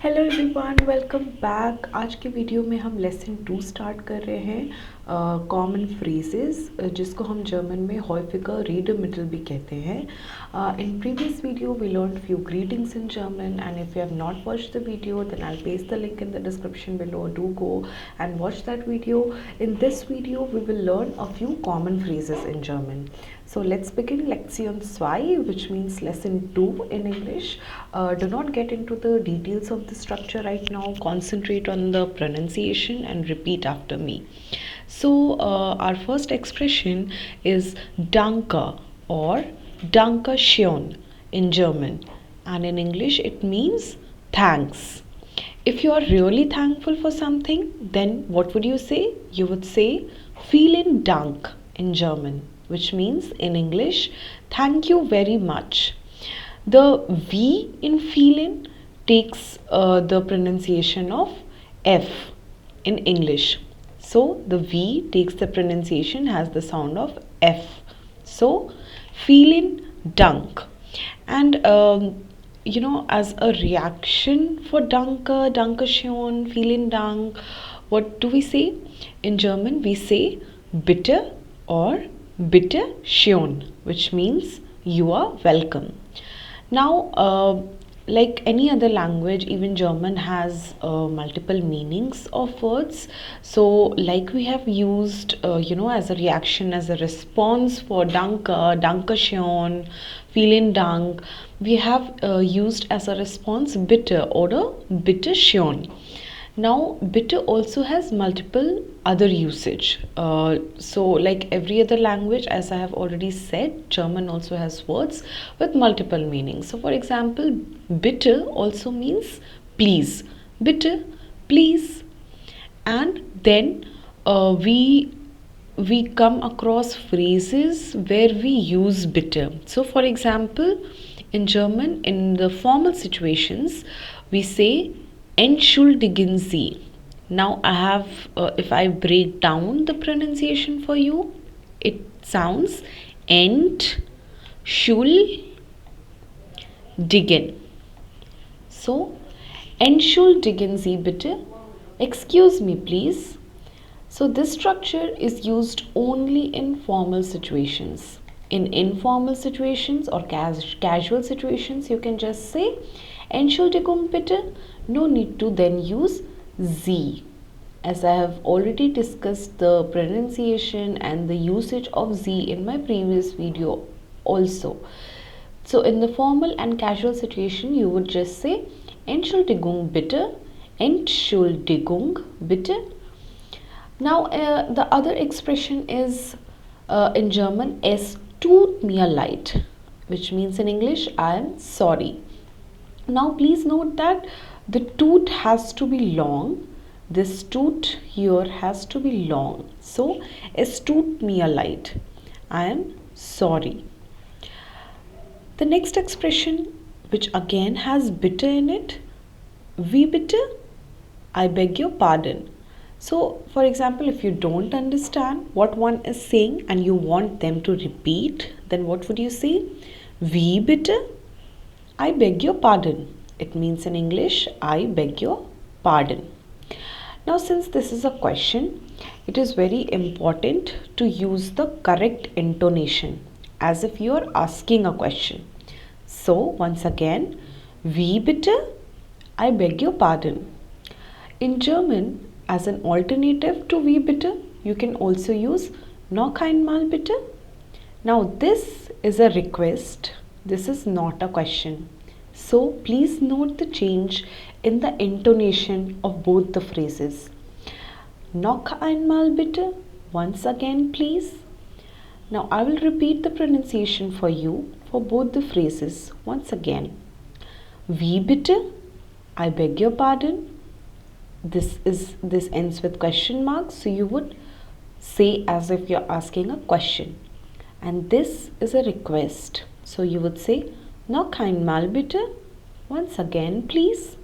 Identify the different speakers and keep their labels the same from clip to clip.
Speaker 1: Hello everyone, welcome back. आज के video में हम लेसन 2 स्टार्ट कर रहे हैं, कॉमन फ्रेजेस, जिसको हम जर्मन में häufiger रीडमिटल भी कहते हैं। In previous video we learn few greetings in German and if you have not watched the video then I will paste the link in the description below. Do go and watch that video. In this video we will learn a few common phrases in German. So let's begin Lektion 2, which means lesson 2 in English. Do not get into the details of the structure right now. Concentrate on the pronunciation and repeat after me. So our first expression is Danke or Dankeschön in German, and in English it means thanks. If you are really thankful for something, then what would you say? You would say vielen Dank in German, which means in English, thank you very much. The V in vielen takes the pronunciation of F in English. So the V takes the pronunciation, has the sound of F. So vielen Dank. And as a reaction for Danke, Dankeschön, vielen Dank, what do we say? In German, we say bitte or bitte schön, which means you are welcome. Now, like any other language, even German has multiple meanings of words. So like we have used as a reaction, as a response for Danke, Dankeschön, vielen Dank, we have used as a response bitte oder bitte schön. Now bitte also has multiple other usage. So like every other language, as I have already said, German also has words with multiple meanings. So for example, bitte also means please. Bitte, please. And then we come across phrases where we use bitte. So for example, in German, in the formal situations, we say entschuldigen Sie. Now I have, if I break down the pronunciation for you, it sounds entschuldigen. So entschuldigen Sie bitte. Excuse me please. So this structure is used only in formal situations. In informal situations or casual situations, you can just say Entschuldigung bitte. No need to then use Sie, as I have already discussed the pronunciation and the usage of Sie in my previous video also. So in the formal and casual situation, you would just say Entschuldigung bitte, Entschuldigung bitte. Now the other expression is in German, es tut mir leid, which means in English, I am sorry. Now please note that the tut has to be long. This tut here has to be long. So es tut mir leid, I am sorry. The next expression, which again has bitte in it, wie bitte? I beg your pardon. So for example, if you don't understand what one is saying and you want them to repeat, then what would you say? Wie bitte? I beg your pardon. It means in English, I beg your pardon. Now since this is a question, it is very important to use the correct intonation, as if you are asking a question. So once again, wie bitte? I beg your pardon. In German, as an alternative to wie bitte, you can also use noch einmal bitte. Now this is a request. This is not a question. So please note the change in the intonation of both the phrases. Noch einmal bitte. Once again please. Now I will repeat the pronunciation for you for both the phrases once again. Wie bitte? I beg your pardon. This ends with question marks, so you would say as if you're asking a question. And this is a request, so you would say noch einmal bitte. Once again please.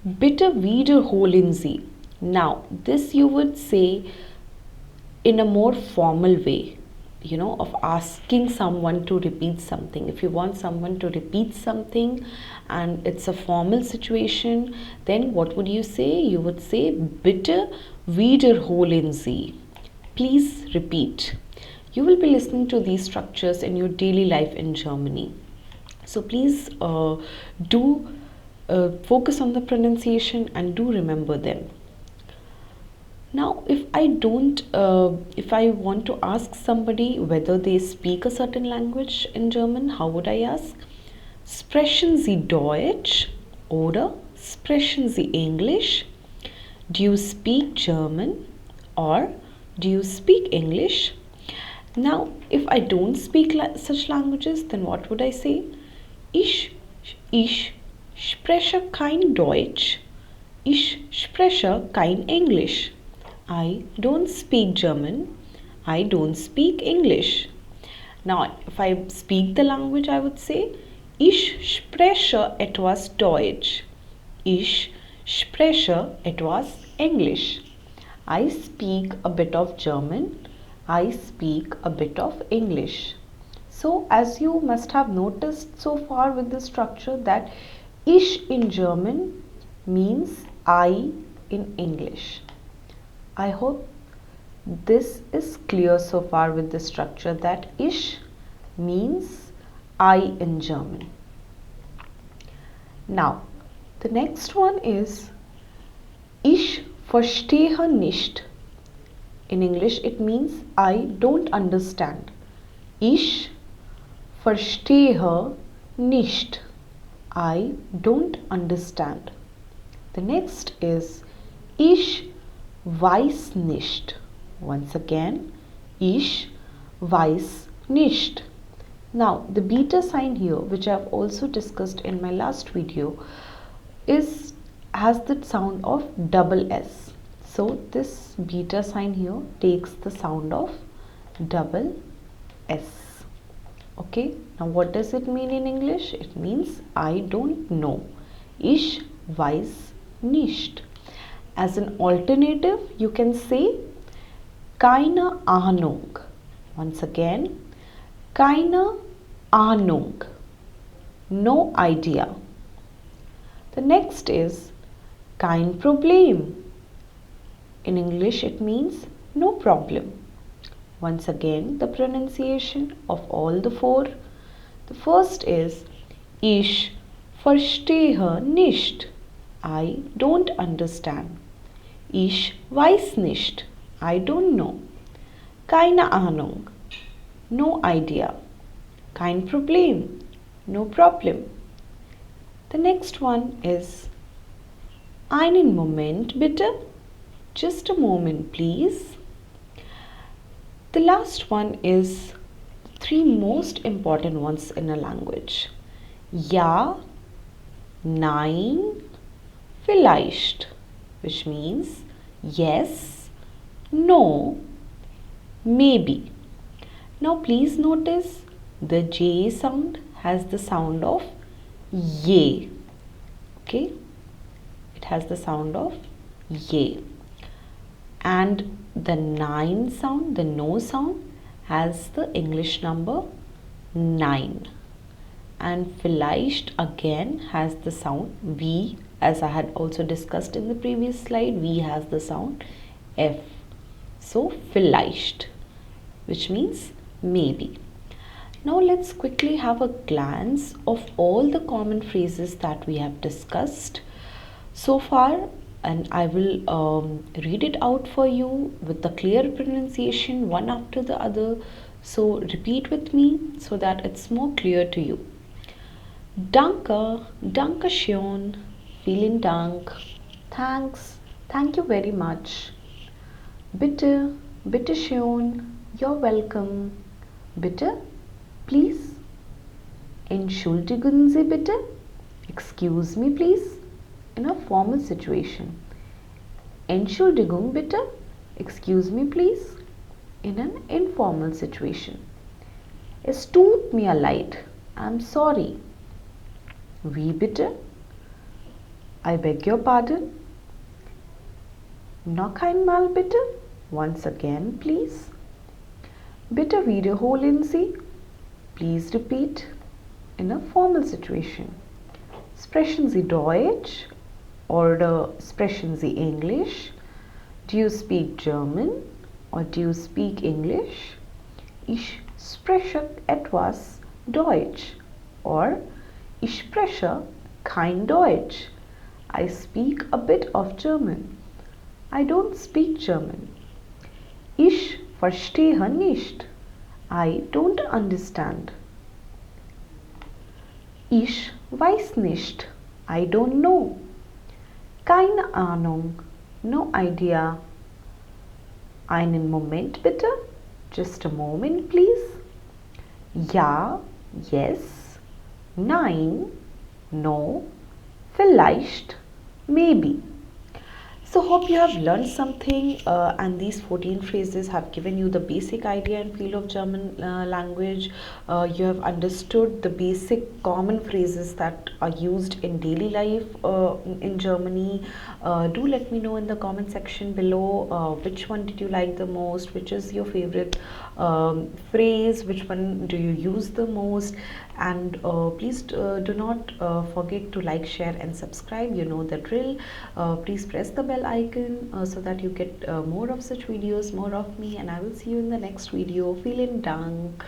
Speaker 1: Bitte wiederholen Sie. Now this you would say in a more formal way. of asking someone to repeat something. If you want someone to repeat something and it's a formal situation, then what would you say? You would say, Bitte wiederholen Sie. Please repeat. You will be listening to these structures in your daily life in Germany. So please do focus on the pronunciation and do remember them. Now, if I want to ask somebody whether they speak a certain language in German, how would I ask? Sprechen Sie Deutsch oder sprechen Sie English? Do you speak German or do you speak English? Now, if I don't speak such languages, then what would I say? Ich spreche kein Deutsch. Ich spreche kein English. I don't speak German. I don't speak English. Now, if I speak the language, I would say, Ich spreche etwas Deutsch. Ich spreche etwas English. I speak a bit of German. I speak a bit of English. So, as you must have noticed so far with the structure, that Ich in German means I in English. I hope this is clear so far with the structure, that Ich means I in German. Now, the next one is Ich verstehe nicht. In English, it means I don't understand. Ich verstehe nicht. I don't understand. The next is Ich weiß nicht. Once again, Ich weiß nicht. Now, the beta sign here, which I have also discussed in my last video, has the sound of double S. So, this beta sign here takes the sound of double S. Okay, now what does it mean in English? It means I don't know. Ich weiß nicht. As an alternative, you can say keine Ahnung. Once again, keine Ahnung. No idea. The next is kein Problem. In English, it means no problem. Once again, the pronunciation of all the four. The first is Ich verstehe nicht. I don't understand. Ich weiß nicht. I don't know. Keine Ahnung. No idea. Kein Problem. No problem. The next one is einen Moment bitte. Just a moment please. The last one is three most important ones in a language. Ja, nein, vielleicht, which means yes, no, maybe. Now please notice the J sound has the sound of ye. Okay, it has the sound of ye. And the 9 sound, the no sound, has the English number 9. And vielleicht again has the sound V, as I had also discussed in the previous slide. V has the sound F. So vielleicht, which means maybe. Now let's quickly have a glance of all the common phrases that we have discussed so far, and I will read it out for you with the clear pronunciation one after the other. So repeat with me so that it's more clear to you. Danke, danke schön, vielen Dank, thanks, thank you very much. Bitte, bitte schön, you're welcome. Bitte, please. Entschuldigen Sie bitte, excuse me please, in a formal situation. Entschuldigung bitte, excuse me please, in an informal situation. Es tut mir leid, I'm sorry. Wie bitte? I beg your pardon. Noch einmal bitte, once again please. Bitte wiederholen Sie. Please repeat in a formal situation. Sprechen Sie Deutsch oder sprechen Sie English? Do you speak German or do you speak English? Ich spreche etwas Deutsch or ich spreche kein Deutsch. I speak a bit of German. I don't speak German. Ich verstehe nicht. I don't understand. Ich weiß nicht. I don't know. Keine Ahnung. No idea. Einen Moment bitte. Just a moment, please. Ja, yes. Nein, no. Vielleicht, maybe. So hope you have learned something and these 14 phrases have given you the basic idea and feel of German language. You have understood the basic common phrases that are used in daily life in Germany. Do let me know in the comment section below which one did you like the most, which is your favorite phrase, which one do you use the most, and please do not forget to like, share and subscribe. You know the drill. Please press the bell icon so that you get more of such videos, more of me, and I will see you in the next video. Vielen Dank.